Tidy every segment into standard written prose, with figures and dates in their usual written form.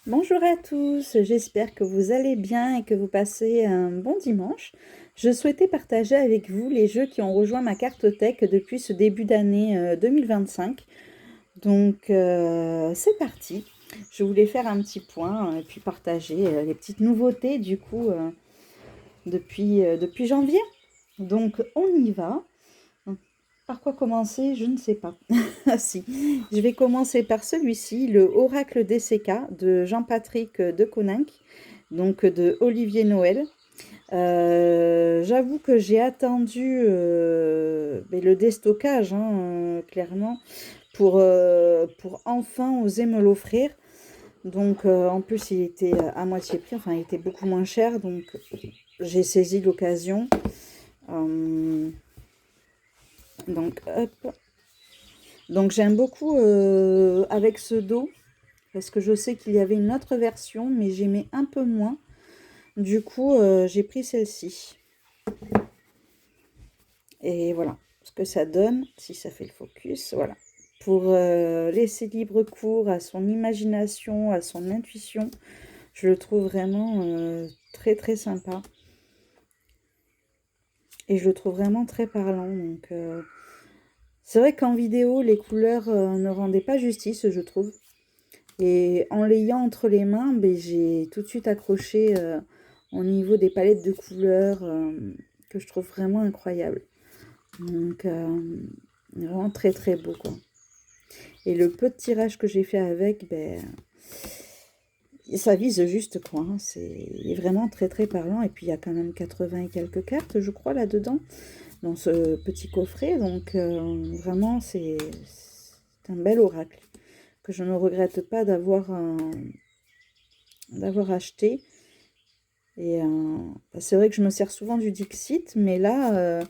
Bonjour à tous, j'espère que vous allez bien et que vous passez un bon dimanche. Je souhaitais partager avec vous les jeux qui ont rejoint ma cartothèque depuis ce début d'année 2025. Donc c'est parti. Je voulais faire un petit point et puis partager les petites nouveautés du coup depuis janvier. Donc on y va. Par quoi commencer? Je ne sais pas. Ah si, je vais commencer par celui-ci, le Oracle DCK de Jean-Patrick de Coninck, donc de Olivier Noël. J'avoue que j'ai attendu mais le déstockage, hein, clairement, pour enfin oser me l'offrir. Donc en plus il était à moitié prix, enfin il était beaucoup moins cher, donc j'ai saisi l'occasion. Euh, donc hop. Donc j'aime beaucoup avec ce dos, parce que je sais qu'il y avait une autre version, mais j'aimais un peu moins. Du coup, j'ai pris celle-ci. Et voilà ce que ça donne, si ça fait le focus, voilà. Pour laisser libre cours à son imagination, à son intuition, je le trouve vraiment très très sympa. Et je le trouve vraiment très parlant. Donc, c'est vrai qu'en vidéo, les couleurs ne rendaient pas justice, je trouve. Et en l'ayant entre les mains, ben, j'ai tout de suite accroché au niveau des palettes de couleurs que je trouve vraiment incroyables. Donc, vraiment très très beau, quoi. Et le peu de tirage que j'ai fait avec, ben, ça vise juste, quoi. Hein. Il est vraiment très très parlant. Et puis, il y a quand même 80 et quelques cartes, je crois, là-dedans, dans ce petit coffret. Donc, vraiment, c'est un bel oracle que je ne regrette pas d'avoir acheté. Et c'est vrai que je me sers souvent du Dixit, mais là,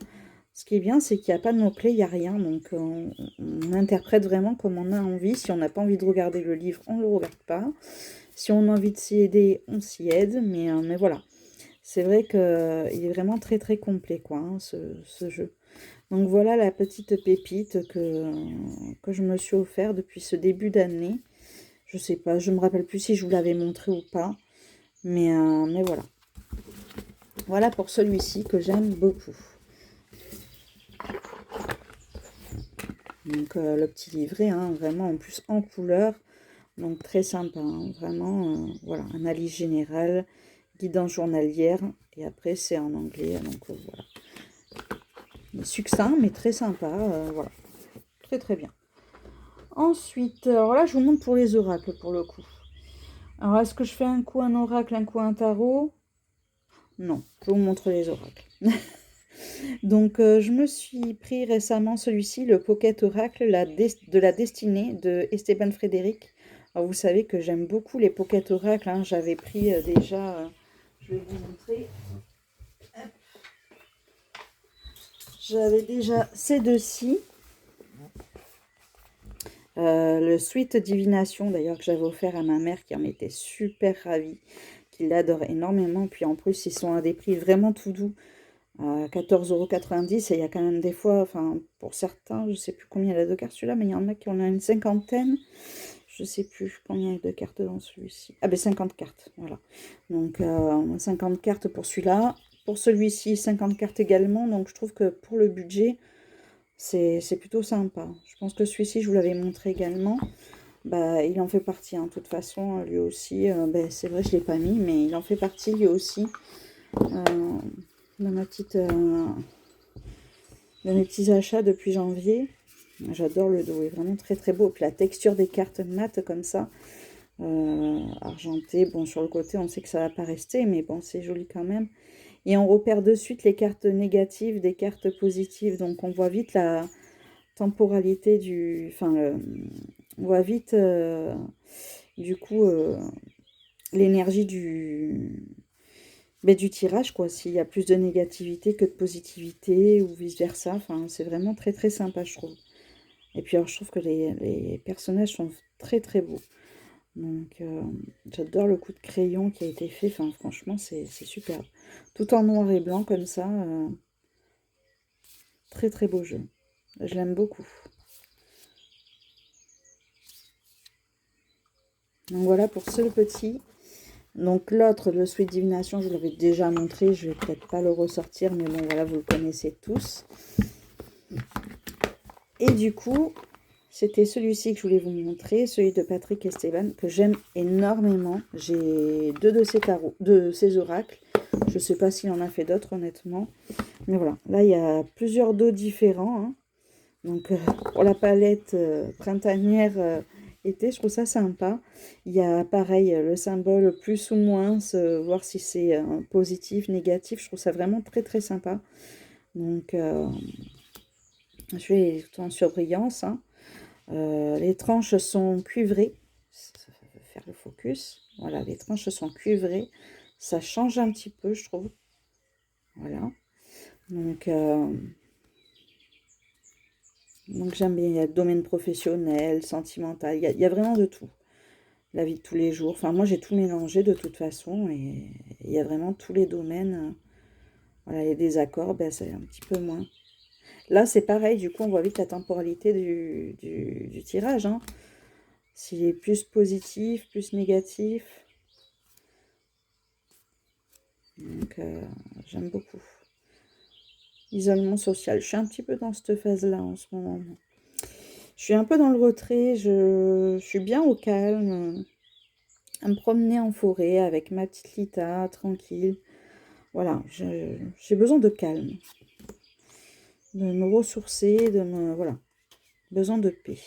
ce qui est bien, c'est qu'il n'y a pas de mots-clés, il n'y a rien. Donc, on interprète vraiment comme on a envie. Si on n'a pas envie de regarder le livre, on ne le regarde pas. Si on a envie de s'y aider, on s'y aide. Mais voilà, c'est vrai qu'il est vraiment très, très complet, quoi, hein, ce jeu. Donc, voilà la petite pépite que je me suis offert depuis ce début d'année. Je sais pas, je me rappelle plus si je vous l'avais montré ou pas. Mais voilà. Voilà pour celui-ci que j'aime beaucoup. Donc le petit livret, hein, vraiment en plus en couleur, donc très sympa, hein, vraiment, voilà, analyse générale, guidance journalière, et après c'est en anglais, donc voilà. Mais succinct, mais très sympa, voilà, très très bien. Ensuite, alors là je vous montre pour les oracles pour le coup. Alors est-ce que je fais un coup un oracle, un coup un tarot? Non, je vous montre les oracles. Donc, je me suis pris récemment celui-ci, le Pocket Oracle de la destinée de Esteban Frédéric. Alors, vous savez que j'aime beaucoup les Pocket Oracles. Hein. J'avais pris déjà, je vais vous montrer. J'avais déjà ces deux-ci. Le Sweet Divination, d'ailleurs, que j'avais offert à ma mère, qui en était super ravie, qui l'adore énormément. Puis en plus, ils sont à des prix vraiment tout doux. 14,90 €. Et il y a quand même des fois, enfin, pour certains, je sais plus combien il y a de cartes celui-là, mais il y en a qui en ont une cinquantaine. Je sais plus combien il y a de cartes dans celui-ci. Ah ben 50 cartes, voilà. Donc 50 cartes pour celui-là. Pour celui-ci, 50 cartes également. Donc je trouve que pour le budget, c'est plutôt sympa. Je pense que celui-ci, je vous l'avais montré également. Bah, il en fait partie, hein. De toute façon, lui aussi, ben, c'est vrai, je ne l'ai pas mis, mais il en fait partie lui aussi. Dans ma petite, de mes petits achats depuis janvier. J'adore le dos, il est vraiment très très beau. Puis la texture des cartes mates comme ça, argentées. Bon, sur le côté, on sait que ça va pas rester, mais bon, c'est joli quand même. Et on repère de suite les cartes négatives des cartes positives. Donc on voit vite la temporalité du... Enfin, on voit vite, du coup, l'énergie du tirage, quoi. S'il y a plus de négativité que de positivité ou vice-versa. Enfin, c'est vraiment très très sympa, je trouve. Et puis alors, je trouve que les personnages sont très très beaux. Donc, j'adore le coup de crayon qui a été fait. Enfin, franchement, c'est superbe. Tout en noir et blanc comme ça. Très très beau jeu. Je l'aime beaucoup. Donc voilà pour ce petit. Donc l'autre, le Sweet Divination, je l'avais déjà montré. Je vais peut-être pas le ressortir, mais bon, voilà, vous le connaissez tous. Et du coup, c'était celui-ci que je voulais vous montrer, celui de Patrick Esteban, que j'aime énormément. J'ai deux de ses tarots, de ses oracles. Je ne sais pas s'il en a fait d'autres, honnêtement. Mais voilà, là, il y a plusieurs dos différents. Hein. Donc, pour la palette printanière été, je trouve ça sympa. Il y a, pareil, le symbole plus ou moins, voir si c'est positif, négatif. Je trouve ça vraiment très, très sympa. Donc, je vais tout en surbrillance. Hein. Les tranches sont cuivrées. Ça va faire le focus. Voilà, les tranches sont cuivrées. Ça change un petit peu, je trouve. Voilà. Donc j'aime bien. Il y a domaine professionnel, sentimental. Il y a vraiment de tout. La vie de tous les jours. Enfin, moi, j'ai tout mélangé de toute façon. Et il y a vraiment tous les domaines. Voilà, les désaccords, ben, c'est un petit peu moins. Là, c'est pareil. Du coup, on voit vite la temporalité du tirage. Hein. S'il est plus positif, plus négatif. Donc, j'aime beaucoup. Isolement social. Je suis un petit peu dans cette phase-là en ce moment. Je suis un peu dans le retrait. Je suis bien au calme. À me promener en forêt avec ma petite Lita, tranquille. Voilà, j'ai besoin de calme. De me ressourcer, de me... Voilà. Besoin de paix.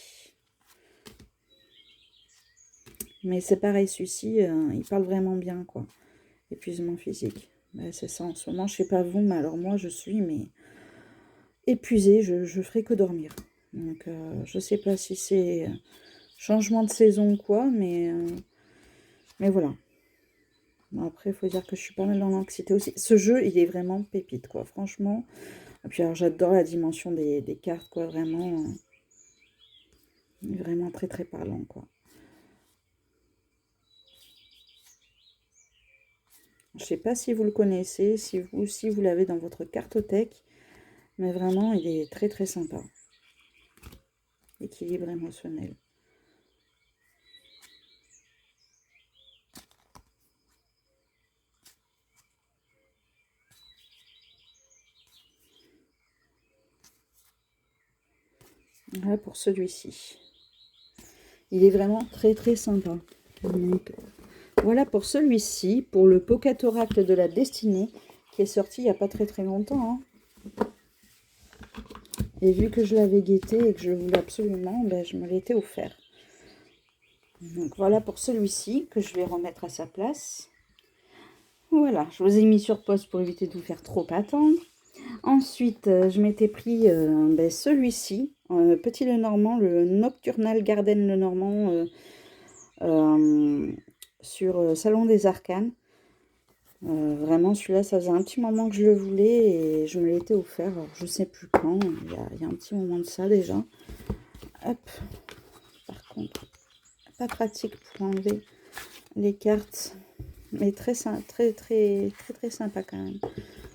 Mais c'est pareil, celui-ci, il parle vraiment bien, quoi. Épuisement physique. Ben, c'est ça, en ce moment, je sais pas vous, mais alors moi, je suis mais épuisée, je ferai que dormir. Donc, je sais pas si c'est changement de saison ou quoi, mais voilà. Bon, après, il faut dire que je suis pas mal dans l'anxiété aussi. Ce jeu, il est vraiment pépite, quoi, franchement. Et puis, alors, j'adore la dimension des cartes, quoi, vraiment. Vraiment très, très parlant, quoi. Je sais pas si vous le connaissez, si vous aussi vous l'avez dans votre cartothèque, mais vraiment, il est très, très sympa. Équilibre émotionnel. Voilà pour celui-ci. Il est vraiment très très sympa. Donc, voilà pour celui-ci, pour le Pocket Oracle de la Destinée, qui est sorti il n'y a pas très très longtemps. Hein. Et vu que je l'avais guetté et que je le voulais absolument, ben, je me l'étais offert. Donc voilà pour celui-ci, que je vais remettre à sa place. Voilà, je vous ai mis sur pause pour éviter de vous faire trop attendre. Ensuite, je m'étais pris ben, celui-ci, Petit Lenormand, le Nocturnal Garden Lenormand sur Salon des Arcanes. Vraiment, celui-là, ça faisait un petit moment que je le voulais et je me l'étais offert. Alors, je sais plus quand, il y a un petit moment de ça déjà. Hop, par contre, pas pratique pour enlever les cartes, mais très sympa quand même.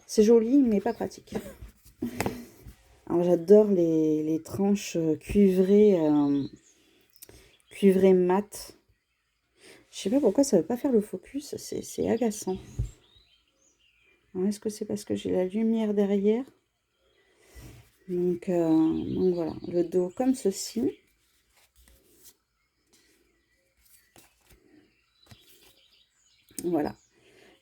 C'est joli, mais pas pratique. Alors j'adore les tranches cuivrées mat. Je sais pas pourquoi ça veut pas faire le focus, c'est agaçant. Est-ce que c'est parce que j'ai la lumière derrière? Donc voilà, le dos comme ceci. Voilà.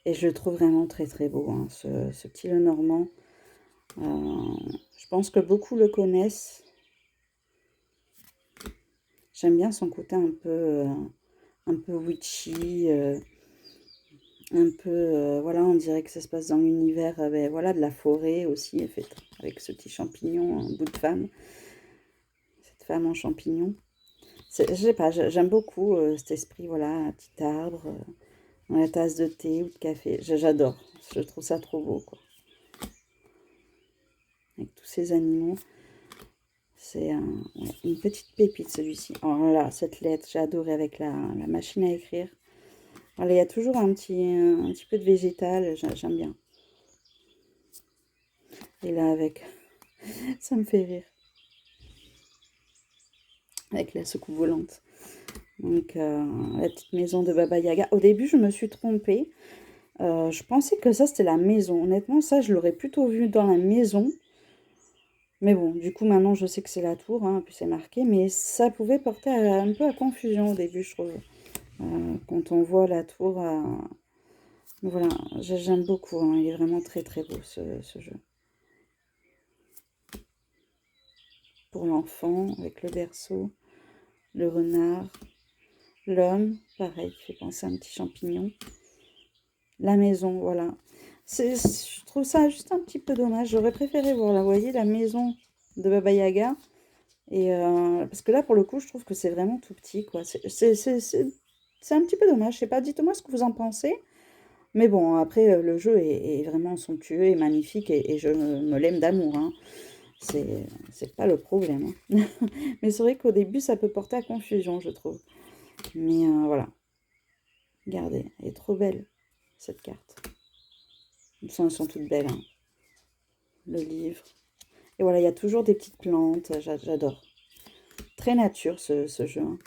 Et je le trouve vraiment très très beau, hein, ce petit Lenormand. Je pense que beaucoup le connaissent. J'aime bien son côté un peu witchy, un peu, voilà, on dirait que ça se passe dans l'univers, voilà, de la forêt aussi, fait, avec ce petit champignon, un bout de femme. Cette femme en champignon. Je sais pas, j'aime beaucoup cet esprit, voilà, un petit arbre, dans la tasse de thé ou de café. J'adore, je trouve ça trop beau, quoi. Avec tous ces animaux. C'est ouais, une petite pépite celui-ci. Alors là, cette lettre, j'ai adoré avec la machine à écrire. Alors, il y a toujours un petit peu de végétal, j'aime bien. Et là, avec, ça me fait rire. Avec la soucoupe volante. Donc, la petite maison de Baba Yaga. Au début, je me suis trompée. Je pensais que ça, c'était la maison. Honnêtement, ça, je l'aurais plutôt vu dans la maison. Mais bon, du coup, maintenant, je sais que c'est la tour, hein, puis c'est marqué. Mais ça pouvait porter un peu à confusion au début, je trouve. Quand on voit la tour. Voilà, j'aime beaucoup, hein. Il est vraiment très très beau ce jeu. Pour l'enfant, avec le berceau, le renard, l'homme, pareil, qui fait penser à un petit champignon. La maison, voilà. Je trouve ça juste un petit peu dommage. J'aurais préféré voir, là, vous voyez, la maison de Baba Yaga. Et parce que là, pour le coup, je trouve que c'est vraiment tout petit, quoi. C'est un petit peu dommage. Je sais pas, dites-moi ce que vous en pensez. Mais bon, après, le jeu est vraiment somptueux et magnifique et je me l'aime d'amour, hein. C'est pas le problème, hein. Mais c'est vrai qu'au début, ça peut porter à confusion, je trouve. Mais voilà. Regardez, elle est trop belle, cette carte. Elles sont toutes belles, hein. Le livre. Et voilà, il y a toujours des petites plantes. J'adore. Très nature, ce jeu, hein.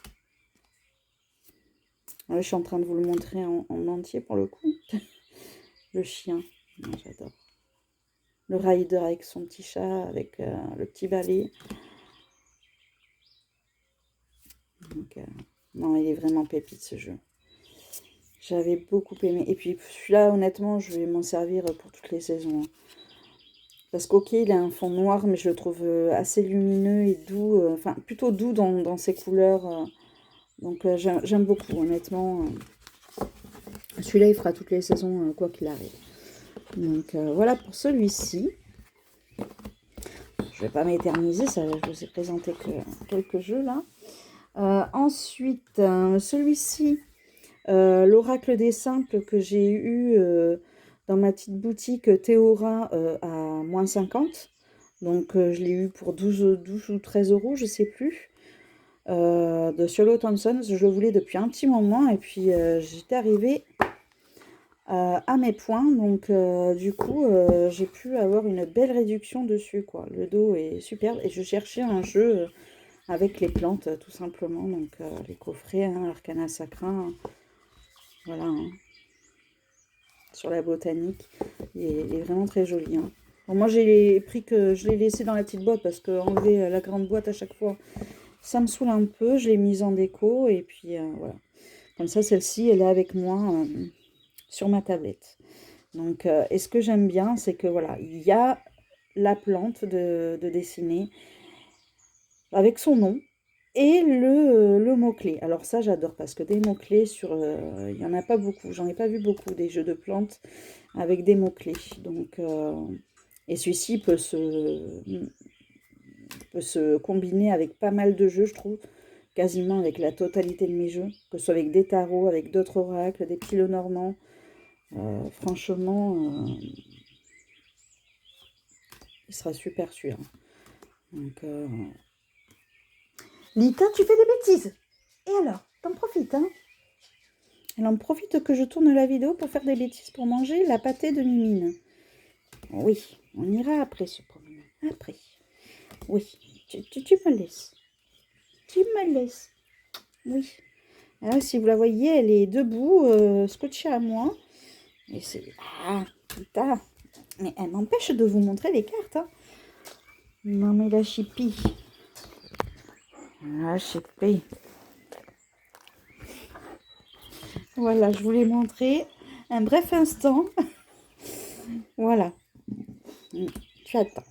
Là, je suis en train de vous le montrer en entier, pour le coup. Le chien. J'adore. Le rider avec son petit chat, avec le petit balai. Donc, non, il est vraiment pépite, ce jeu. J'avais beaucoup aimé. Et puis celui-là, honnêtement, je vais m'en servir pour toutes les saisons, hein. Parce qu'ok, il a un fond noir, mais je le trouve assez lumineux et doux. Enfin, plutôt doux dans ses couleurs. Donc j'aime beaucoup, honnêtement. Celui-là, il fera toutes les saisons, quoi qu'il arrive. Donc voilà pour celui-ci. Je vais pas m'éterniser, ça, je vous ai présenté que quelques jeux là. Ensuite, celui-ci, l'oracle des simples que j'ai eu dans ma petite boutique Théora à moins 50. Donc je l'ai eu pour 12 ou 13 euros, je sais plus. De Sherlock Thompson, je le voulais depuis un petit moment et puis j'étais arrivée à mes points. Donc du coup, j'ai pu avoir une belle réduction dessus, quoi. Le dos est superbe et je cherchais un jeu avec les plantes, tout simplement. Donc les coffrets, hein, Arcana Sacra, hein. Voilà, hein. Sur la botanique. Il est vraiment très joli, hein. Bon, moi, j'ai pris que je l'ai laissé dans la petite boîte parce que enlever la grande boîte à chaque fois, ça me saoule un peu. Je l'ai mise en déco et puis voilà. Comme ça, celle-ci, elle est avec moi sur ma tablette. Donc, et ce que j'aime bien, c'est que voilà, il y a la plante de dessiner avec son nom et le mot-clé. Alors ça, j'adore parce que des mots-clés il n'y en a pas beaucoup. J'en ai pas vu beaucoup des jeux de plantes avec des mots-clés. Donc, et celui-ci peut se combiner avec pas mal de jeux, je trouve, quasiment avec la totalité de mes jeux, que ce soit avec des tarots, avec d'autres oracles, des petits Lenormand. Franchement, il sera super sûr. Donc, Lita, tu fais des bêtises. Et alors, t'en profites, hein? Elle en profite que je tourne la vidéo pour faire des bêtises pour manger la pâtée de Mimine. Oui, on ira après se promener. Après. Oui, tu me laisses. Tu me laisses. Oui. Alors, si vous la voyez, elle est debout, scotchée à moi. Et c'est... Ah, putain. Mais elle m'empêche de vous montrer les cartes, hein. Non, mais la chipie. La chipie. Voilà, je vous l'ai montré un bref instant. Voilà. Tu attends.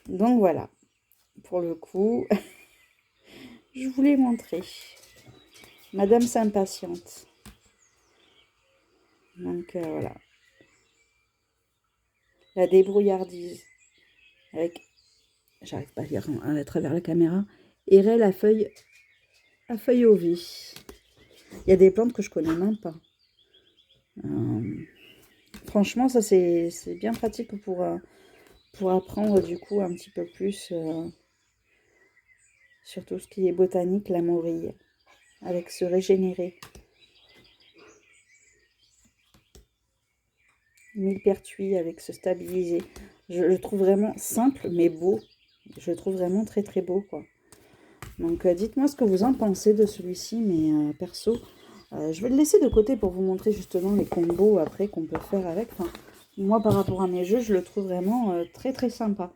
Donc voilà. Pour le coup, je vous l'ai montré. Madame s'impatiente. Donc voilà. La débrouillardise. Avec, j'arrive pas à lire à travers la caméra. Erel à feuille au vie. Il y a des plantes que je connais même pas. Franchement, ça c'est bien pratique pour apprendre du coup un petit peu plus sur tout ce qui est botanique, la morille, avec se régénérer. Millepertuis avec se stabiliser. Je le trouve vraiment simple mais beau. Je le trouve vraiment très très beau, quoi. Donc dites-moi ce que vous en pensez de celui-ci, mais perso, je vais le laisser de côté pour vous montrer justement les combos après qu'on peut faire avec. Enfin, moi, par rapport à mes jeux, je le trouve vraiment très très sympa.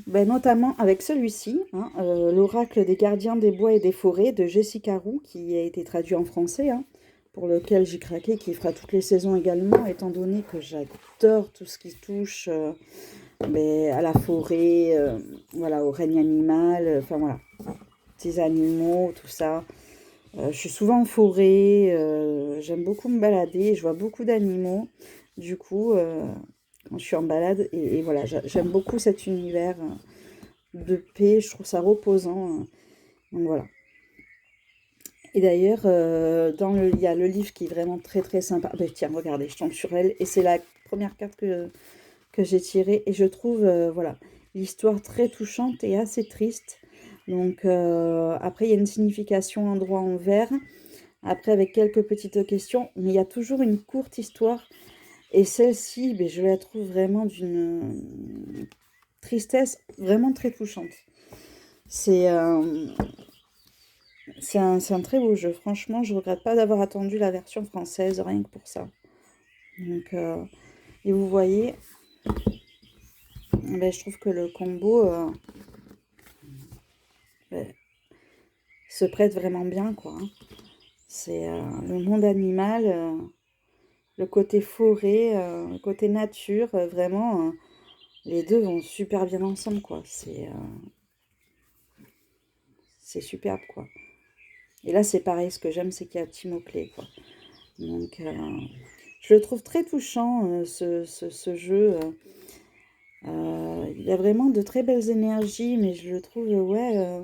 Ben, notamment avec celui-ci, hein, l'oracle des gardiens des bois et des forêts de Jessica Roux, qui a été traduit en français, hein, pour lequel j'ai craqué, qui fera toutes les saisons également, étant donné que j'adore tout ce qui touche ben, à la forêt, voilà, au règne animal, enfin voilà, ces animaux, tout ça. Je suis souvent en forêt, j'aime beaucoup me balader, je vois beaucoup d'animaux. Du coup, quand je suis en balade, et voilà, j'aime beaucoup cet univers de paix, je trouve ça reposant. Donc voilà. Et d'ailleurs, il y a le livre qui est vraiment très très sympa. Ben, tiens, regardez, je tombe sur elle, et c'est la première carte que j'ai tirée. Et je trouve, voilà, l'histoire très touchante et assez triste. Donc après, il y a une signification endroit en vert. Après, avec quelques petites questions, mais il y a toujours une courte histoire. Et celle-ci, ben, je la trouve vraiment d'une tristesse vraiment très touchante. C'est un très beau jeu. Franchement, je regrette pas d'avoir attendu la version française, rien que pour ça. Donc, et vous voyez, ben, je trouve que le combo ben, se prête vraiment bien, quoi. Hein. C'est le monde animal, le côté forêt, le côté nature, vraiment, les deux vont super bien ensemble, quoi. C'est superbe, quoi. Et là, c'est pareil, ce que j'aime, c'est qu'il y a un petit mot-clé, quoi. Donc, je le trouve très touchant, ce jeu. Il y a vraiment de très belles énergies, mais je le trouve, ouais,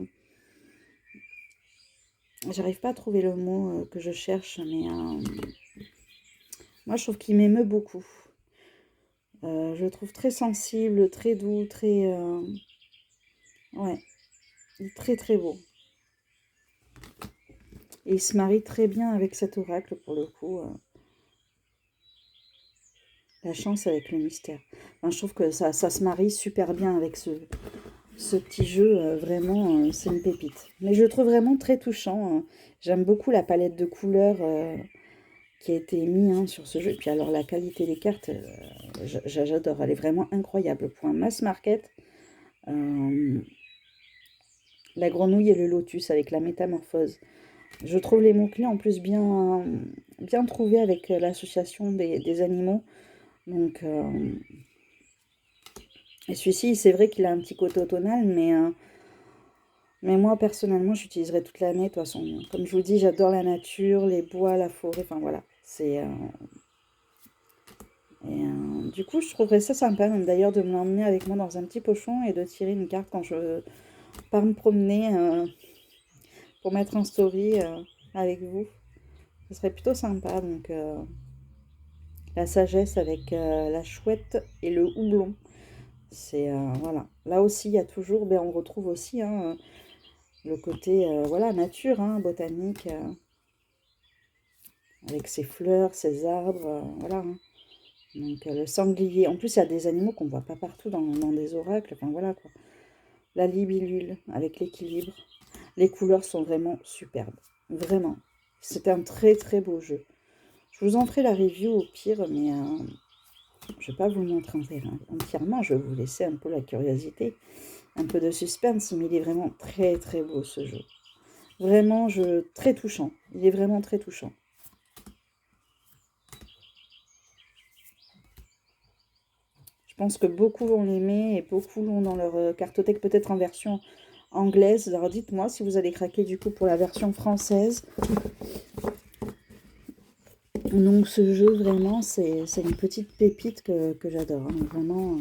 j'arrive pas à trouver le mot que je cherche, mais moi, je trouve qu'il m'émeut beaucoup. Je le trouve très sensible, très doux, très... ouais, il est très très beau. Et il se marie très bien avec cet oracle, pour le coup. La chance avec le mystère. Enfin, je trouve que ça se marie super bien avec ce petit jeu. Vraiment, c'est une pépite. Mais je le trouve vraiment très touchant. J'aime beaucoup la palette de couleurs qui a été mise hein, sur ce jeu. Et puis alors, la qualité des cartes, j'adore. Elle est vraiment incroyable. Pour un mass market, la grenouille et le lotus avec la métamorphose. Je trouve les mots-clés en plus bien trouvés avec l'association des animaux. Donc, et celui-ci, c'est vrai qu'il a un petit côté automnal, mais moi, personnellement, j'utiliserai toute l'année. De toute façon, comme je vous dis, j'adore la nature, les bois, la forêt, enfin voilà. Du coup, je trouverais ça sympa, même d'ailleurs, de me l'emmener avec moi dans un petit pochon et de tirer une carte quand je pars me promener pour mettre en story avec vous. Ce serait plutôt sympa, donc... la sagesse avec la chouette et le houblon. C'est voilà. Là aussi, il y a toujours, ben, on retrouve aussi hein, le côté voilà nature, hein, botanique, avec ses fleurs, ses arbres, voilà. Hein. Donc le sanglier. En plus, il y a des animaux qu'on ne voit pas partout dans des oracles. Enfin voilà quoi. La libellule avec l'équilibre. Les couleurs sont vraiment superbes. Vraiment. C'est un très très beau jeu. Je vous en ferai la review au pire, mais je ne vais pas vous le montrer entièrement, je vais vous laisser un peu la curiosité, un peu de suspense, mais il est vraiment très très beau ce jeu. Vraiment, très touchant. Il est vraiment très touchant. Je pense que beaucoup vont l'aimer et beaucoup l'ont dans leur cartothèque, peut-être en version anglaise. Alors dites-moi si vous allez craquer du coup pour la version française. Donc ce jeu, vraiment, c'est une petite pépite que j'adore. Hein. Vraiment,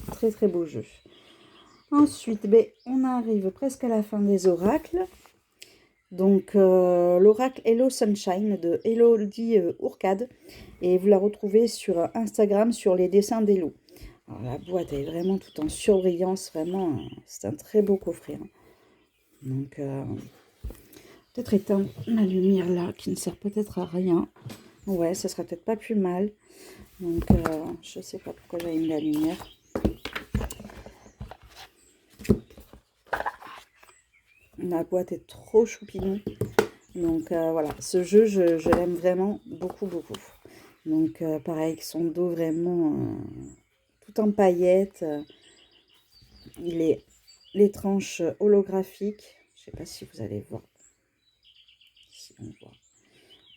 très très beau jeu. Ensuite, ben, on arrive presque à la fin des oracles. Donc, l'oracle Hello Sunshine de Elodie Ourcade. Et vous la retrouvez sur Instagram sur les dessins d'Hello. Alors, la boîte est vraiment tout en surbrillance. Vraiment, c'est un très beau coffret. Hein. Donc, peut-être éteindre ma lumière là, qui ne sert peut-être à rien. Ouais, ça serait peut-être pas plus mal. Donc, je sais pas pourquoi j'avais mis la lumière. La boîte est trop choupinée. Donc voilà, ce jeu, je l'aime vraiment beaucoup, beaucoup. Donc pareil, avec son dos vraiment tout en paillettes. Il est les tranches holographiques. Je sais pas si vous allez voir. Si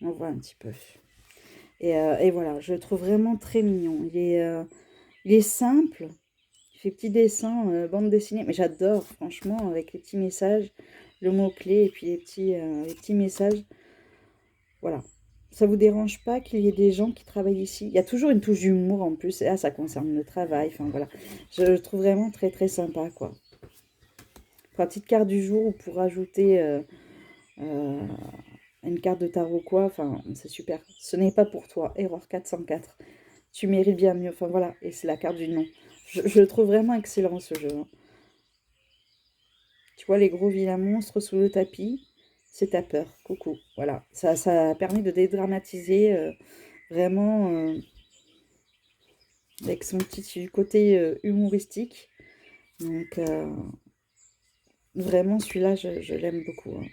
on voit un petit peu. Et voilà, je le trouve vraiment très mignon. Il est simple. Il fait petits dessins, bande dessinée. Mais j'adore, franchement, avec les petits messages, le mot-clé et puis les petits messages. Voilà. Ça vous dérange pas qu'il y ait des gens qui travaillent ici? Il y a toujours une touche d'humour en plus. Et là, ça concerne le travail. Enfin, voilà. Je le trouve vraiment très, très sympa, quoi. Pour la petite carte du jour ou pour ajouter euh, une carte de tarot, quoi. Enfin, c'est super. Ce n'est pas pour toi. Erreur 404. Tu mérites bien mieux. Enfin, voilà. Et c'est la carte du nom. Je le trouve vraiment excellent, ce jeu, hein. Tu vois les gros vilains monstres sous le tapis? C'est ta peur. Coucou. Voilà. Ça permet de dédramatiser vraiment avec son petit côté humoristique. Donc, vraiment, celui-là, je l'aime beaucoup, hein.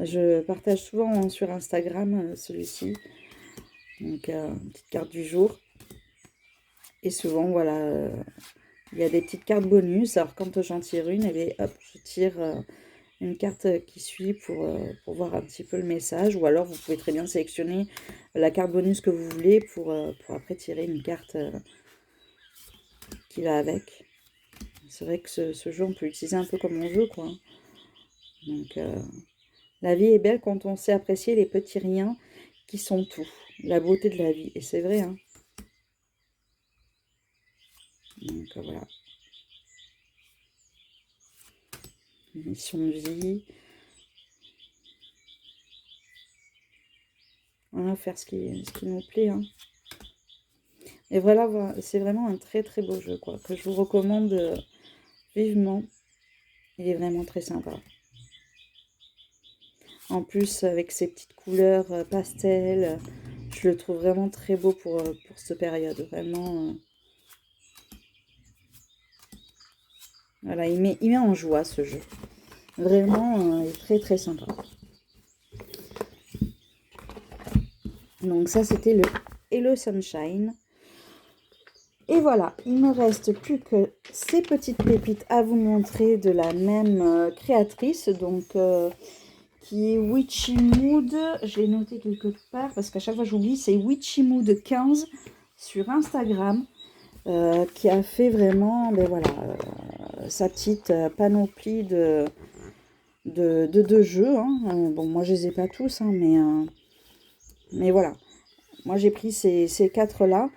Je partage souvent sur Instagram celui-ci. Donc, petite carte du jour. Et souvent, voilà, il y a des petites cartes bonus. Alors, quand j'en tire une, eh bien, hop, je tire une carte qui suit pour voir un petit peu le message. Ou alors, vous pouvez très bien sélectionner la carte bonus que vous voulez pour après tirer une carte qui va avec. C'est vrai que ce jeu, on peut l'utiliser un peu comme on veut, quoi. Donc, la vie est belle quand on sait apprécier les petits riens qui sont tout. La beauté de la vie. Et c'est vrai, hein. Donc, voilà. Mission de vie. Voilà, faire ce qui nous plaît, hein. Et voilà, c'est vraiment un très très beau jeu, quoi, que je vous recommande vivement. Il est vraiment très sympa. En plus, avec ses petites couleurs pastel, je le trouve vraiment très beau pour cette période. Vraiment, voilà, il met en joie ce jeu. Vraiment, il est très très sympa. Donc ça, c'était le Hello Sunshine. Et voilà, il ne me reste plus que ces petites pépites à vous montrer de la même créatrice, donc qui est Witchy Mood. Je l'ai noté quelque part parce qu'à chaque fois j'oublie, c'est Witchy Mood 15 sur Instagram, qui a fait vraiment, ben voilà, sa petite panoplie de jeux, hein. Bon, moi je les ai pas tous, hein, mais voilà. Moi j'ai pris ces quatre-là.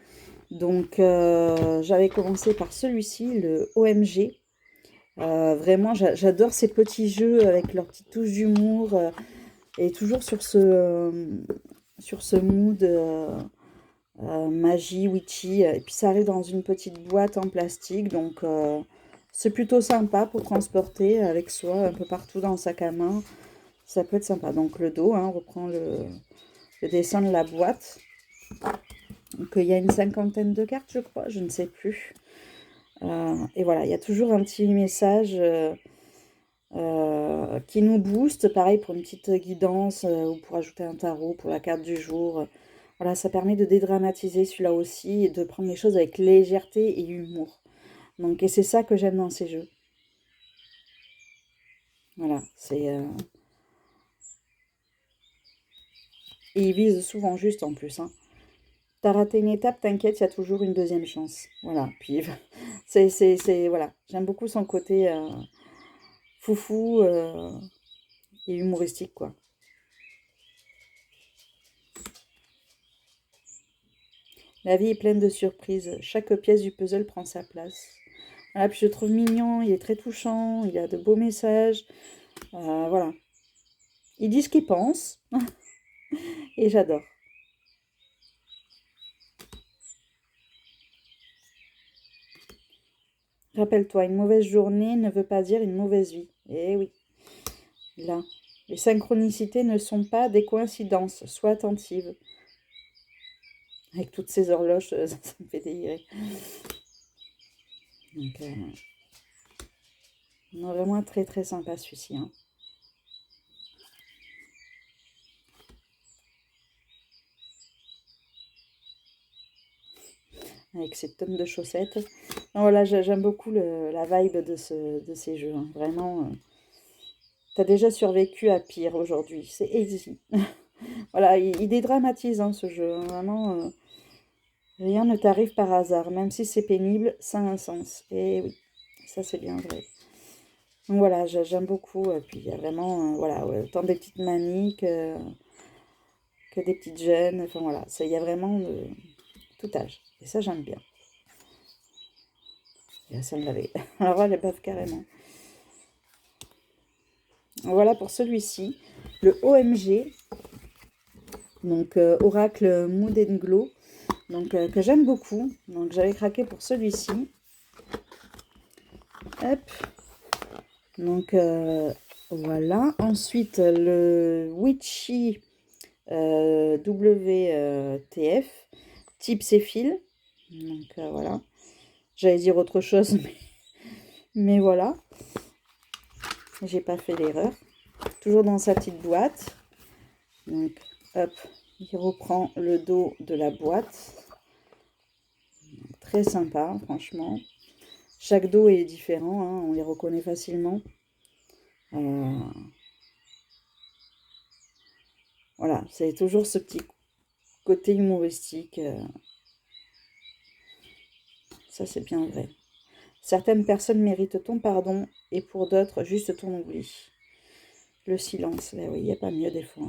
Donc, j'avais commencé par celui-ci, le OMG. Vraiment, j'adore ces petits jeux avec leurs petites touches d'humour et toujours sur ce mood magie, witchy. Et puis, ça arrive dans une petite boîte en plastique. Donc, c'est plutôt sympa pour transporter avec soi un peu partout dans le sac à main. Ça peut être sympa. Donc, le dos, hein, on reprend le dessin de la boîte. Donc, il y a une cinquantaine de cartes, je crois, je ne sais plus. Et voilà, il y a toujours un petit message qui nous booste. Pareil pour une petite guidance ou pour ajouter un tarot pour la carte du jour. Voilà, ça permet de dédramatiser celui-là aussi et de prendre les choses avec légèreté et humour. Donc, et c'est ça que j'aime dans ces jeux. Voilà, c'est... Et ils visent souvent juste en plus, hein. T'as raté une étape, t'inquiète, il y a toujours une deuxième chance. Voilà, puis voilà. J'aime beaucoup son côté foufou et humoristique, quoi. La vie est pleine de surprises. Chaque pièce du puzzle prend sa place. Voilà, puis je le trouve mignon, il est très touchant, il a de beaux messages. Voilà. Il dit ce qu'il pense. Et j'adore. Rappelle-toi, une mauvaise journée ne veut pas dire une mauvaise vie. Eh oui. Là. Les synchronicités ne sont pas des coïncidences. Sois attentive. Avec toutes ces horloges, ça me fait délirer. Donc, Non, vraiment très très sympa celui-ci, hein. Avec ces tonnes de chaussettes. Non, voilà, j'aime beaucoup la vibe de ces jeux, hein. Vraiment, t'as déjà survécu à pire aujourd'hui. C'est easy. Voilà, il dédramatise, hein, ce jeu, hein. Vraiment, rien ne t'arrive par hasard. Même si c'est pénible, ça a un sens. Et oui, ça c'est bien vrai. Donc voilà, j'aime beaucoup. Et puis il y a vraiment, voilà, ouais, autant des petites mamies que des petites jeunes. Enfin voilà, il y a vraiment de tout âge. Et ça, j'aime bien. Et ça me l'avait. Alors là, les baffe carrément. Voilà pour celui-ci. Le OMG, donc Oracle Mood and Glow, donc que j'aime beaucoup. Donc j'avais craqué pour celui-ci. Hop. Donc voilà. Ensuite, le Witchy WTF, Tips et fils. Donc voilà. J'allais dire autre chose, mais voilà. J'ai pas fait l'erreur. Toujours dans sa petite boîte. Donc hop, il reprend le dos de la boîte. Très sympa, franchement. Chaque dos est différent, hein, on les reconnaît facilement. Voilà, c'est toujours ce petit côté humoristique. Ça, c'est bien vrai. Certaines personnes méritent ton pardon et pour d'autres, juste ton oubli. Le silence, là, oui, il n'y a pas mieux des fois.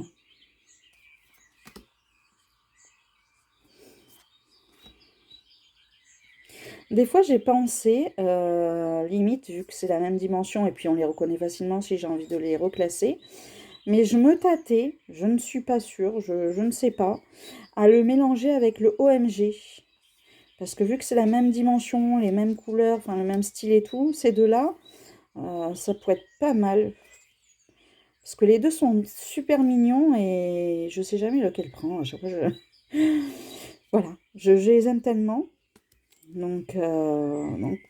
Des fois, j'ai pensé, limite, vu que c'est la même dimension et puis on les reconnaît facilement si j'ai envie de les reclasser, mais je me tâtais, je ne suis pas sûre, je ne sais pas, à le mélanger avec le OMG. Parce que vu que c'est la même dimension, les mêmes couleurs, enfin le même style et tout, ces deux-là, ça pourrait être pas mal. Parce que les deux sont super mignons et je sais jamais lequel prendre. À chaque fois, voilà, je les aime tellement. Donc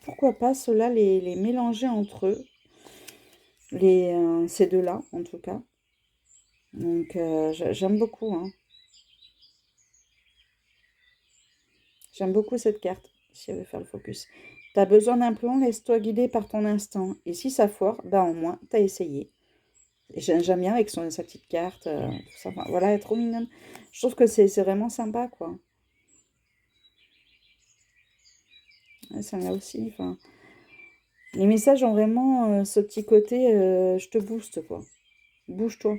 pourquoi pas ceux-là, les mélanger entre eux, ces deux-là en tout cas. Donc j'aime beaucoup, hein. J'aime beaucoup cette carte, si elle veut faire le focus. T'as besoin d'un plan, laisse-toi guider par ton instinct. Et si ça foire, bah au moins, t'as essayé. Et j'aime bien avec sa petite carte, tout ça. Enfin, voilà, elle est trop mignonne. Je trouve que c'est vraiment sympa, quoi. Ouais, ça là aussi, enfin... Les messages ont vraiment ce petit côté, je te booste, quoi. Bouge-toi.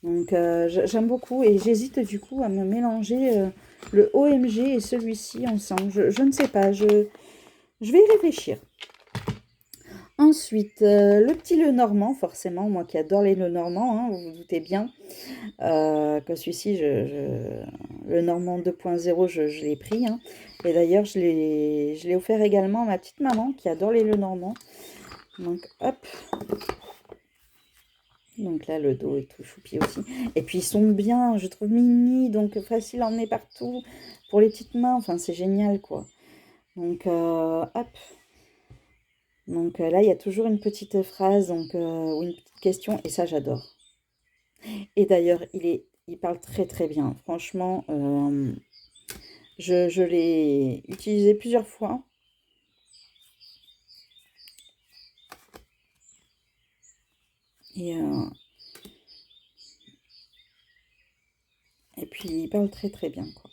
Donc j'aime beaucoup et j'hésite du coup à me mélanger le OMG et celui-ci ensemble. Je ne sais pas, je vais y réfléchir. Ensuite, le petit Lenormand, forcément, moi qui adore les Lenormands, hein, vous vous doutez bien que celui-ci, le Normand 2.0, je l'ai pris, hein. Et d'ailleurs, je l'ai offert également à ma petite maman qui adore les Lenormands. Donc, hop. Donc là, le dos est tout choupi aussi. Et puis, ils sont bien, je trouve mini, donc facile à emmener partout pour les petites mains. Enfin, c'est génial, quoi. Donc, hop. Donc là, il y a toujours une petite phrase donc, ou une petite question, et ça, j'adore. Et d'ailleurs, il parle très très bien. Franchement, je l'ai utilisé plusieurs fois. Et, euh, et puis, il parle très très bien, quoi.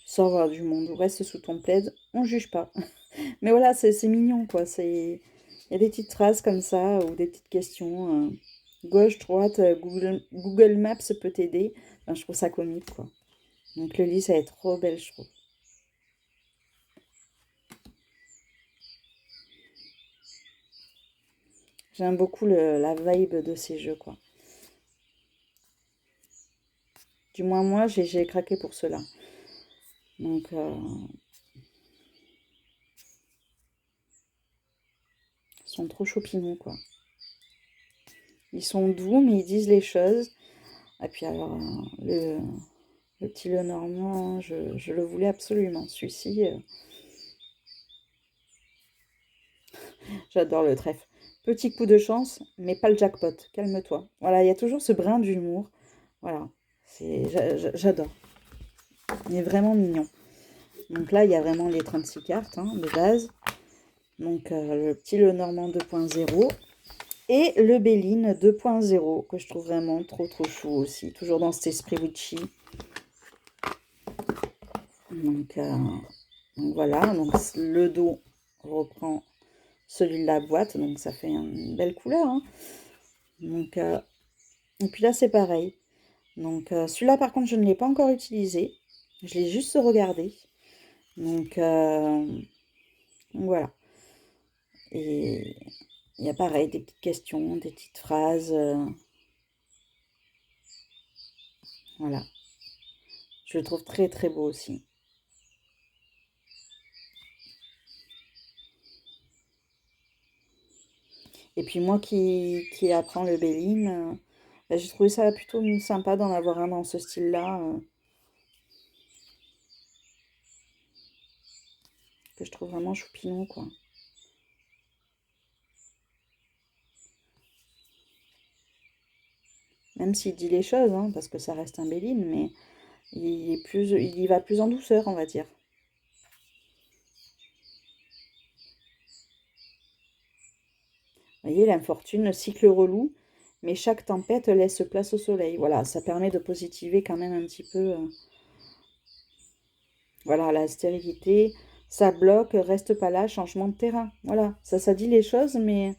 Sors voir du monde, reste sous ton plaid, on juge pas. Mais voilà, c'est mignon, quoi. Il y a des petites phrases comme ça, ou des petites questions. Gauche, droite, Google Maps peut t'aider. Enfin, je trouve ça comique, quoi. Donc le lit, ça va être trop belle, je trouve. J'aime beaucoup la vibe de ces jeux, quoi. Du moins, moi, j'ai craqué pour cela. Donc, ils sont trop choupinous, quoi. Ils sont doux, mais ils disent les choses. Et puis alors, le petit Lenormand, je le voulais absolument. Celui-ci, j'adore le trèfle. Petit coup de chance, mais pas le jackpot. Calme-toi. Voilà, il y a toujours ce brin d'humour. Voilà, j'adore. Il est vraiment mignon. Donc là, il y a vraiment les 36 cartes de base. Donc le petit Lenormand 2.0 et le Béline 2.0 que je trouve vraiment trop chou aussi. Toujours dans cet esprit witchy. Donc voilà, donc le dos reprend celui de la boîte, donc ça fait une belle couleur. Donc, et puis là c'est pareil. Donc celui-là par contre je ne l'ai pas encore utilisé. Je l'ai juste regardé. Donc voilà. Et il y a pareil, des petites questions, des petites phrases. Voilà. Je le trouve très beau aussi. Et puis moi qui apprends le Béline, j'ai trouvé ça plutôt sympa d'en avoir un dans ce style-là. Que je trouve vraiment choupinou, quoi. Même s'il dit les choses, parce que ça reste un Béline, mais il y va plus en douceur, on va dire. Vous voyez, l'infortune, cycle relou, mais chaque tempête laisse place au soleil. Voilà, ça permet de positiver quand même un petit peu. Voilà, la stérilité, ça bloque, reste pas là, changement de terrain. Voilà, ça dit les choses, mais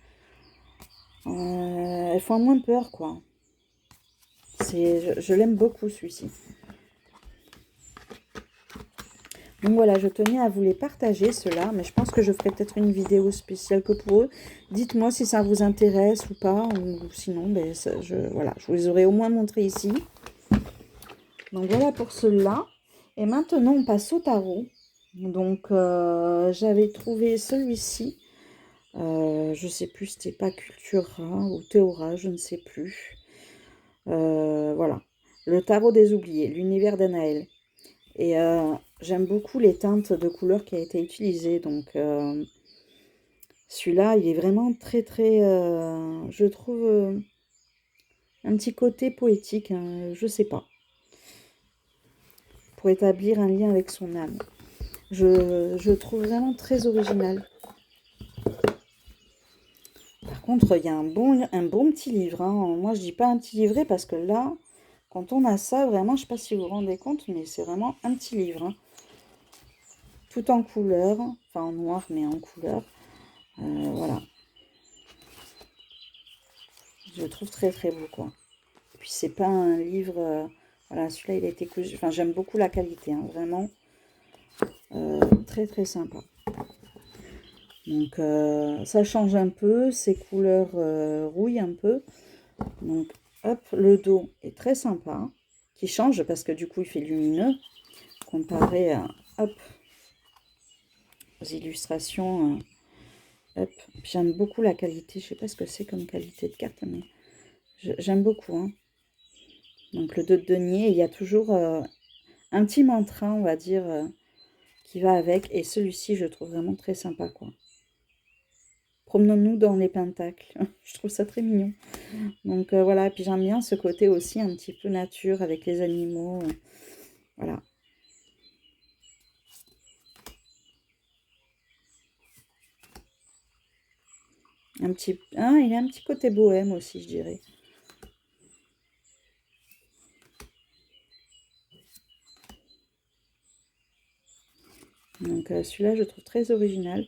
elles font moins peur, quoi. Je l'aime beaucoup, celui-ci. Donc voilà, je tenais à vous les partager, ceux-là, mais je pense que je ferai peut-être une vidéo spéciale que pour eux. Dites-moi si ça vous intéresse ou pas, ou sinon, ben, voilà, je vous les aurais au moins montrés ici. Donc voilà pour ceux-là. Et maintenant, on passe au tarot. Donc, j'avais trouvé celui-ci. Je sais plus, c'était pas Cultura ou Théora, je ne sais plus. Voilà. Le tarot des oubliés, l'univers d'Anaël. Et j'aime beaucoup les teintes de couleurs qui a été utilisées. Donc celui-là, il est vraiment très, je trouve, un petit côté poétique, je sais pas. Pour établir un lien avec son âme. Je trouve vraiment très original. Par contre, il y a un bon petit livre. Moi, je dis pas un petit livret parce que là, quand on a ça, vraiment, je sais pas si vous vous rendez compte, mais c'est vraiment un petit livre. Tout en couleur, enfin en noir, mais en couleur. Voilà. Je le trouve très beau, quoi. Et puis, c'est pas un livre... voilà, celui-là, il a été cousu. Enfin, j'aime beaucoup la qualité, vraiment. Très sympa. Donc, ça change un peu. Ces couleurs rouillent un peu. Donc, hop, le dos est très sympa. Qui change parce que du coup, il fait lumineux. Comparé à, hop, aux illustrations. Hop. J'aime beaucoup la qualité. Je sais pas ce que c'est comme qualité de carte, mais j'aime beaucoup. Donc, le dos de denier, il y a toujours un petit mantra, on va dire, qui va avec. Et celui-ci, je trouve vraiment très sympa, quoi. Promenons-nous dans les pentacles. Je trouve ça très mignon. Donc voilà, et puis j'aime bien ce côté aussi un petit peu nature avec les animaux. Voilà. Il a un petit côté bohème aussi, je dirais. Donc celui-là, je trouve très original.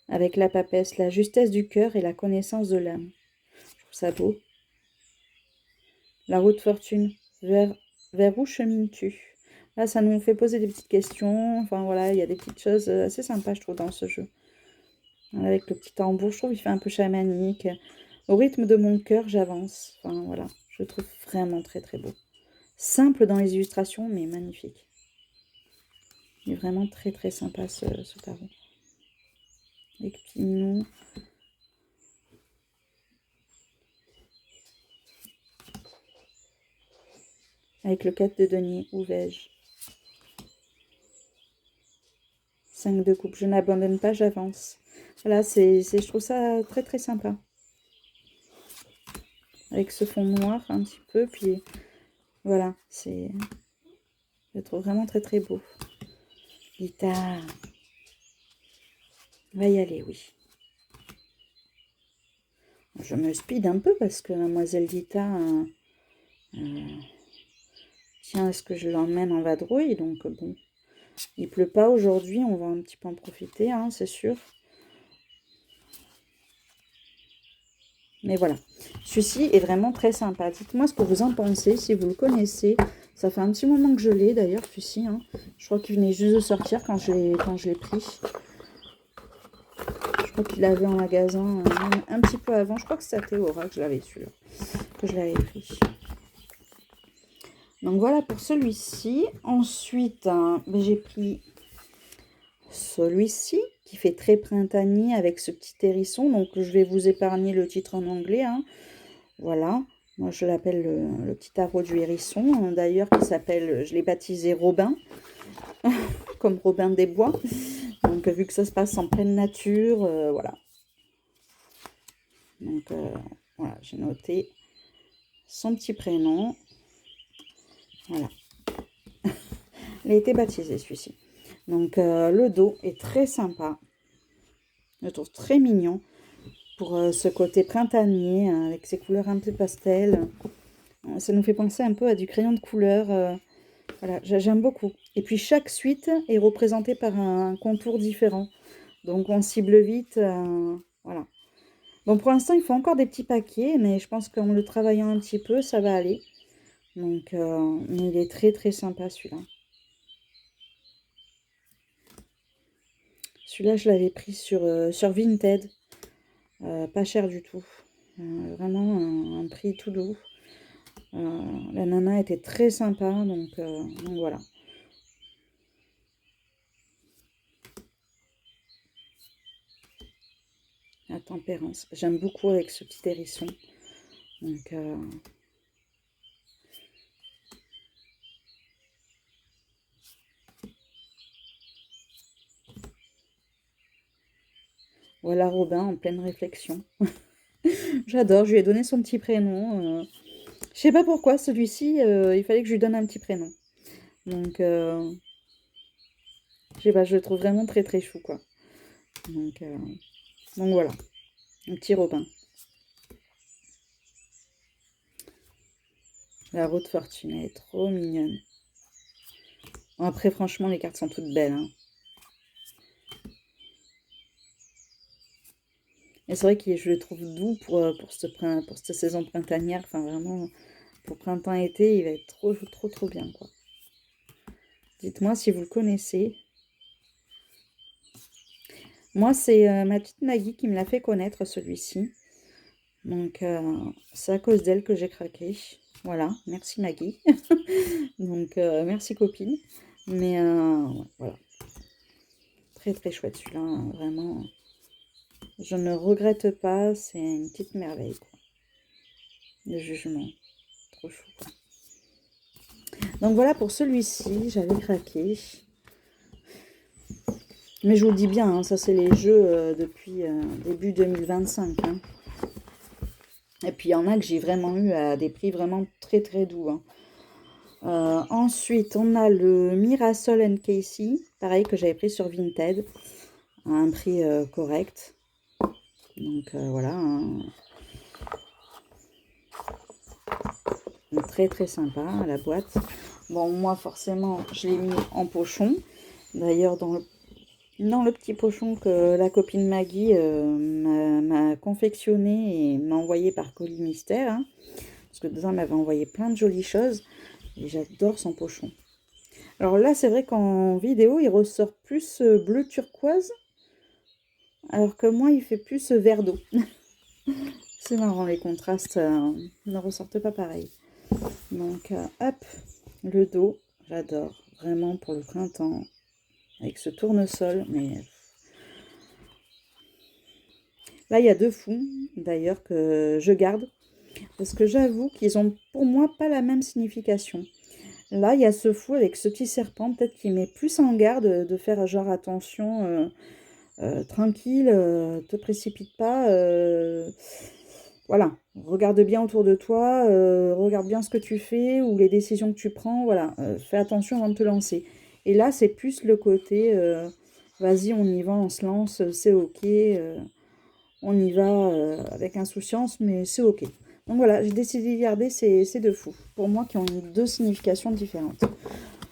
Avec la papesse, la justesse du cœur et la connaissance de l'âme. Je trouve ça beau. La route fortune, vers où chemines-tu? Là, ça nous fait poser des petites questions. Enfin, voilà, il y a des petites choses assez sympas, je trouve, dans ce jeu. Avec le petit tambour, je trouve qu'il fait un peu chamanique. Au rythme de mon cœur, j'avance. Enfin, voilà, je le trouve vraiment très beau. Simple dans les illustrations, mais magnifique. Il est vraiment très sympa, ce tarot. Les petits noms. avec le 4 de denier. Où vais-je? 5 de coupe. Je n'abandonne pas, j'avance. Voilà, je trouve ça très très sympa. Avec ce fond noir un petit peu, puis voilà, je trouve vraiment très très beau. Guitare. Va y aller, oui. Je me speed un peu parce que Mademoiselle Dita tiens, est-ce que je l'emmène en vadrouille? Donc bon, il pleut pas aujourd'hui, on va un petit peu en profiter, hein, c'est sûr. Mais voilà, celui-ci est vraiment très sympa. Dites-moi ce que vous en pensez, si vous le connaissez. Ça fait un petit moment que je l'ai d'ailleurs, celui-ci. Hein. Je crois qu'il venait juste de sortir quand je l'ai pris. Je crois qu'il l'avait en magasin un petit peu avant. Je crois que c'était à Théora que je l'avais celui-là, que je l'avais pris. Donc voilà pour celui-ci. Ensuite, j'ai pris celui-ci qui fait très printanier avec ce petit hérisson. Donc je vais vous épargner le titre en anglais. Hein. Voilà. Moi je l'appelle le petit tarot du hérisson. D'ailleurs qui s'appelle, je l'ai baptisé Robin. Comme Robin des Bois. Donc vu que ça se passe en pleine nature, voilà. Donc voilà, j'ai noté son petit prénom. Voilà. Il a été baptisé celui-ci. Donc le dos est très sympa. Je le trouve très mignon. Pour ce côté printanier, avec ses couleurs un peu pastel. Ça nous fait penser un peu à du crayon de couleur. Voilà, j'aime beaucoup. Et puis chaque suite est représentée par un contour différent. Donc on cible vite. Voilà. Bon, pour l'instant, il faut encore des petits paquets, mais je pense qu'en le travaillant un petit peu, ça va aller. Donc, il est très très sympa celui-là. Celui-là, je l'avais pris sur Vinted. Pas cher du tout. Vraiment un prix tout doux. La nana était très sympa, donc voilà. La tempérance. J'aime beaucoup avec ce petit hérisson. Donc, voilà Robin en pleine réflexion. J'adore, je lui ai donné son petit prénom. Je sais pas pourquoi, celui-ci, il fallait que je lui donne un petit prénom. Donc, je sais pas, je le trouve vraiment très très chou, quoi. Donc voilà, un petit Robin. La roue de fortune, elle est trop mignonne. Bon, après, franchement, les cartes sont toutes belles. Hein. Et c'est vrai que je le trouve doux pour cette saison printanière. Enfin, vraiment, pour printemps-été, il va être trop, trop, trop bien, quoi. Dites-moi si vous le connaissez. Moi, c'est ma petite Maggie qui me l'a fait connaître, celui-ci. Donc, c'est à cause d'elle que j'ai craqué. Voilà, merci Maggie. Donc, merci copine. Mais, voilà. Très, très chouette celui-là, hein, vraiment. Je ne regrette pas, c'est une petite merveille, quoi. Le jugement. Trop chou, quoi. Donc, voilà pour celui-ci, j'avais craqué. Mais je vous le dis bien, hein, ça c'est les jeux depuis début 2025. Hein. Et puis il y en a que j'ai vraiment eu à des prix vraiment très très doux. Hein. Ensuite, on a le Mirasol Casey, pareil que j'avais pris sur Vinted, à un prix correct. Donc voilà. Hein. Très très sympa la boîte. Bon, moi forcément, je l'ai mis en pochon. D'ailleurs, dans le petit pochon que la copine Maggie m'a confectionné et m'a envoyé par colis mystère. Hein, parce que dedans, elle m'avait envoyé plein de jolies choses. Et j'adore son pochon. Alors là, c'est vrai qu'en vidéo, il ressort plus bleu turquoise. Alors que moi, il fait plus vert d'eau. C'est marrant, les contrastes ne ressortent pas pareil. Donc, hop, le dos, j'adore. Vraiment pour le printemps. Avec ce tournesol, mais... Là, il y a deux fonds, d'ailleurs, que je garde. Parce que j'avoue qu'ils ont, pour moi, pas la même signification. Là, il y a ce fou avec ce petit serpent, peut-être qu'il met plus en garde de faire genre attention, tranquille, te précipite pas. Voilà, regarde bien autour de toi, regarde bien ce que tu fais ou les décisions que tu prends. Voilà, fais attention avant de te lancer. Et là, c'est plus le côté, vas-y, on y va, on se lance, c'est ok, on y va avec insouciance, mais c'est ok. Donc voilà, j'ai décidé de garder ces deux fous, pour moi, qui ont deux significations différentes.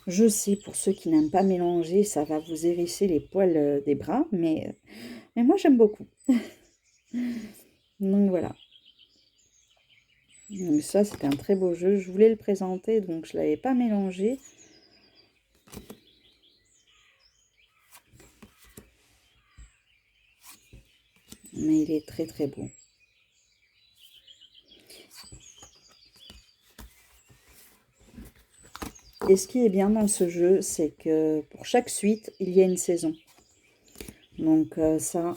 Je sais, pour ceux qui n'aiment pas mélanger, ça va vous hérisser les poils des bras, mais moi j'aime beaucoup. Donc voilà. Donc ça, c'était un très beau jeu. Je voulais le présenter, donc je ne l'avais pas mélangé. Mais il est très très beau. Et ce qui est bien dans ce jeu, c'est que pour chaque suite, il y a une saison. Donc ça,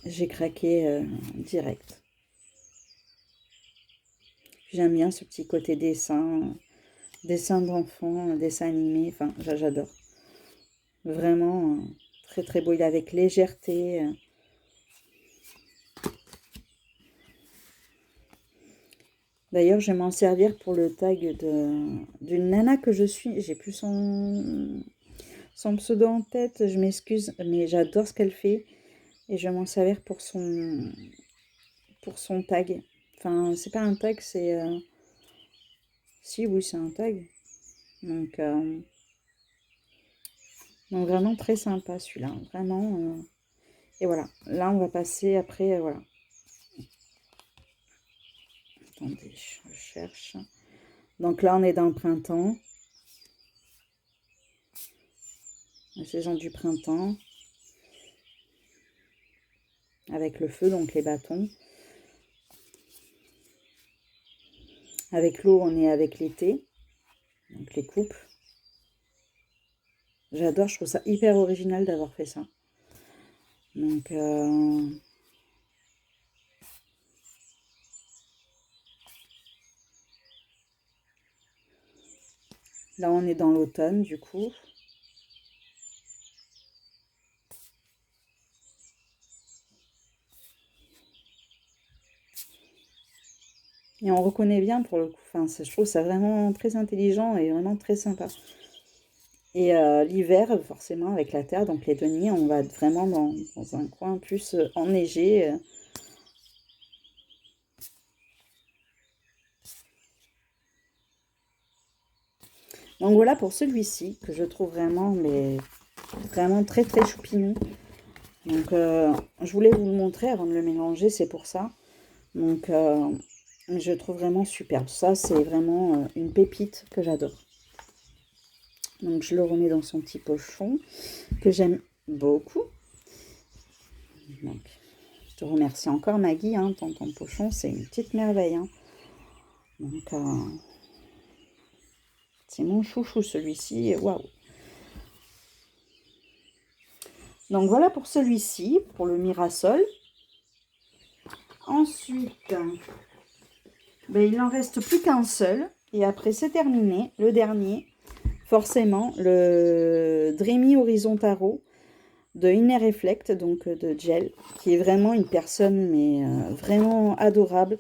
j'ai craqué direct. J'aime bien ce petit côté dessin d'enfant, dessin animé, enfin j'adore. Vraiment très très beau, il est avec légèreté. D'ailleurs, je vais m'en servir pour le tag d'une nana que je suis. J'ai plus son pseudo en tête, je m'excuse, mais j'adore ce qu'elle fait. Et je vais m'en servir pour son tag. Enfin, c'est pas un tag, c'est... Si, oui, c'est un tag. Donc vraiment très sympa celui-là. Vraiment. Et voilà. Là, on va passer après, voilà. Attendez, je cherche. Donc là, on est dans le printemps. La saison du printemps. Avec le feu, donc les bâtons. Avec l'eau, on est avec l'été. Donc les coupes. J'adore, je trouve ça hyper original d'avoir fait ça. Donc, là, on est dans l'automne, du coup. Et on reconnaît bien pour le coup. Enfin, je trouve ça vraiment très intelligent et vraiment très sympa. Et l'hiver, forcément, avec la terre, donc les deux nids, on va être vraiment dans un coin plus enneigé. Donc voilà pour celui-ci, que je trouve vraiment, mais vraiment très très choupinou. Donc je voulais vous le montrer avant de le mélanger, c'est pour ça. Donc je trouve vraiment superbe. Ça, c'est vraiment une pépite que j'adore. Donc je le remets dans son petit pochon, que j'aime beaucoup. Donc, je te remercie encore Maggie, hein, ton pochon, c'est une petite merveille. Hein. Donc, c'est mon chouchou celui-ci, waouh. Donc voilà pour celui-ci, pour le Mirasol. Ensuite, ben, il n'en reste plus qu'un seul. Et après, c'est terminé. Le dernier, forcément, le Dreamy Horizon Tarot de Inner Reflect, donc de Gel, qui est vraiment une personne, mais vraiment adorable,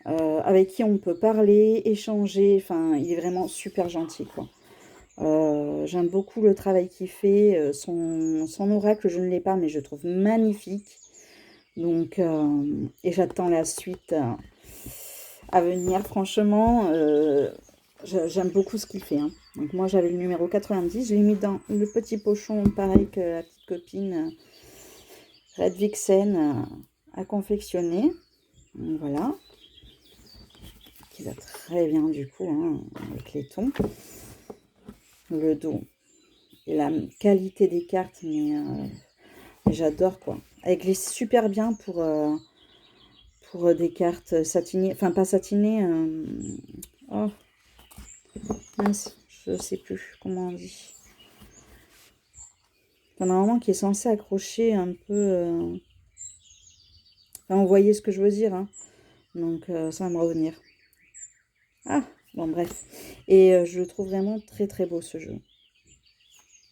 avec qui on peut parler, échanger. Enfin, il est vraiment super gentil, quoi. J'aime beaucoup le travail qu'il fait. Son oracle, je ne l'ai pas, mais je trouve magnifique. Donc, et j'attends la suite à venir. Franchement, j'aime beaucoup ce qu'il fait. Hein. Donc moi, j'avais le numéro 90. Je l'ai mis dans le petit pochon, pareil que la petite copine Red Vixen a confectionné. Donc, voilà. Qui va très bien du coup, hein, avec les tons. Le dos. Et la qualité des cartes, mais j'adore quoi. Elle glisse super bien pour des cartes satinées, enfin pas satinées. Oh, mince, je sais plus comment on dit. Normalement qui est censé accrocher un peu. Enfin, vous voyez ce que je veux dire. Hein. Donc ça va me revenir. Ah, bon bref. Et je le trouve vraiment très très beau ce jeu.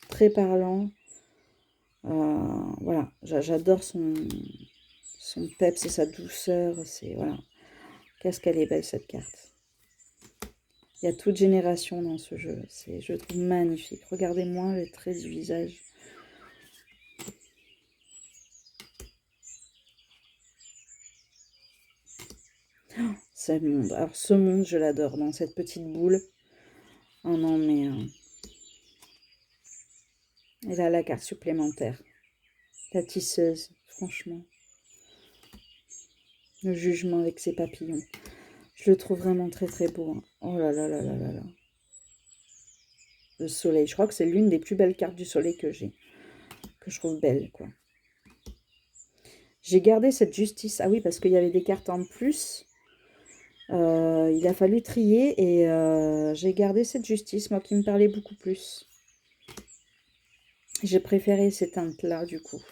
Très parlant. Voilà, j'adore son peps et sa douceur. C'est voilà. Qu'est-ce qu'elle est belle cette carte. Il y a toute génération dans ce jeu. Je le trouve magnifique. Regardez-moi les traits du visage. Oh, ce monde. Alors ce monde, je l'adore. Dans cette petite boule. Oh non, mais... Et là, la carte supplémentaire. La tisseuse, franchement. Le jugement avec ses papillons. Je le trouve vraiment très très beau. Hein. Oh là là là là là là. Le soleil. Je crois que c'est l'une des plus belles cartes du soleil que j'ai. Que je trouve belle, quoi. J'ai gardé cette justice. Ah oui, parce qu'il y avait des cartes en plus. Il a fallu trier et j'ai gardé cette justice, moi, qui me parlait beaucoup plus. J'ai préféré ces teintes-là, du coup.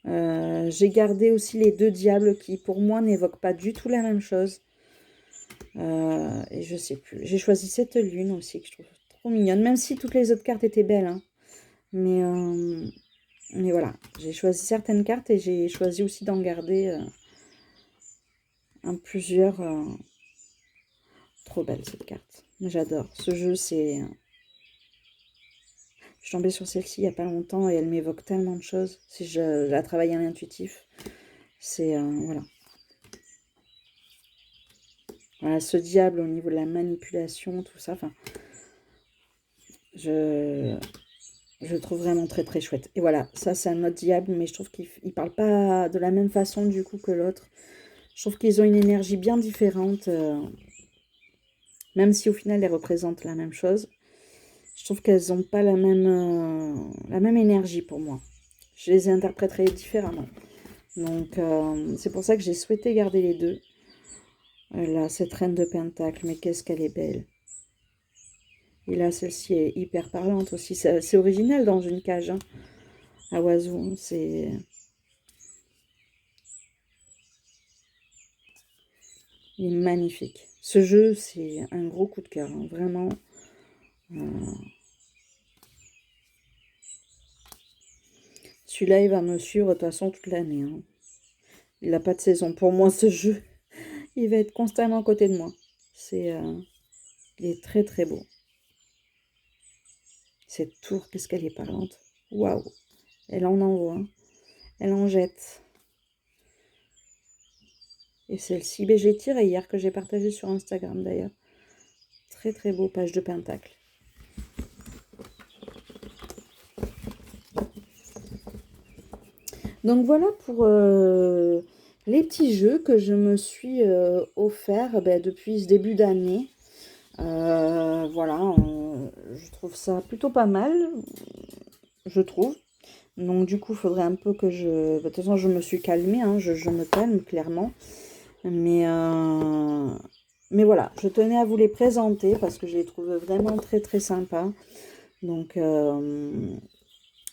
J'ai gardé aussi les 2 diables qui, pour moi, n'évoquent pas du tout la même chose. Et je sais plus. J'ai choisi cette lune aussi, que je trouve trop mignonne, même si toutes les autres cartes étaient belles. Hein. Mais voilà, j'ai choisi certaines cartes et j'ai choisi aussi d'en garder plusieurs. Trop belle cette carte. J'adore. Ce jeu, c'est... Je suis tombée sur celle-ci il n'y a pas longtemps et elle m'évoque tellement de choses. Si je la travaille à l'intuitif, c'est... voilà. Voilà, ce diable au niveau de la manipulation, tout ça. Enfin, je le trouve vraiment très très chouette. Et voilà, ça c'est un autre diable, mais je trouve qu'il ne parle pas de la même façon du coup que l'autre. Je trouve qu'ils ont une énergie bien différente, même si au final elles représentent la même chose. Je trouve qu'elles n'ont pas la même énergie pour moi. Je les interpréterai différemment. Donc, c'est pour ça que j'ai souhaité garder les 2. Là, cette reine de pentacle, mais qu'est-ce qu'elle est belle. Et là, celle-ci est hyper parlante aussi. C'est original dans une cage, hein, à oiseaux. C'est... Il est magnifique. Ce jeu, c'est un gros coup de cœur, hein, vraiment. Celui-là, il va me suivre de toute façon toute l'année. Hein. Il n'a pas de saison. Pour moi, ce jeu, il va être constamment à côté de moi. Il est très très beau. Cette tour, qu'est-ce qu'elle est parlante. Waouh. Elle en envoie. Hein. Elle en jette. Et celle-ci, ben, j'ai tiré hier, que j'ai partagé sur Instagram d'ailleurs. Très très beau page de pentacle. Donc voilà pour les petits jeux que je me suis offert depuis ce début d'année. Voilà, je trouve ça plutôt pas mal, je trouve. Donc du coup, il faudrait un peu que je... De toute façon, je me suis calmée, hein, je me calme clairement. Mais voilà, je tenais à vous les présenter parce que je les trouve vraiment très très sympas. Donc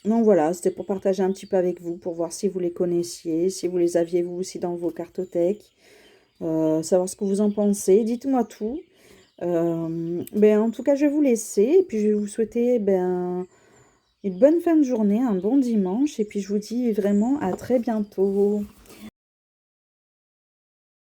voilà, c'était pour partager un petit peu avec vous, pour voir si vous les connaissiez, si vous les aviez vous aussi dans vos cartothèques, savoir ce que vous en pensez. Dites-moi tout. En tout cas, je vais vous laisser et puis je vais vous souhaiter une bonne fin de journée, un bon dimanche et puis je vous dis vraiment à très bientôt.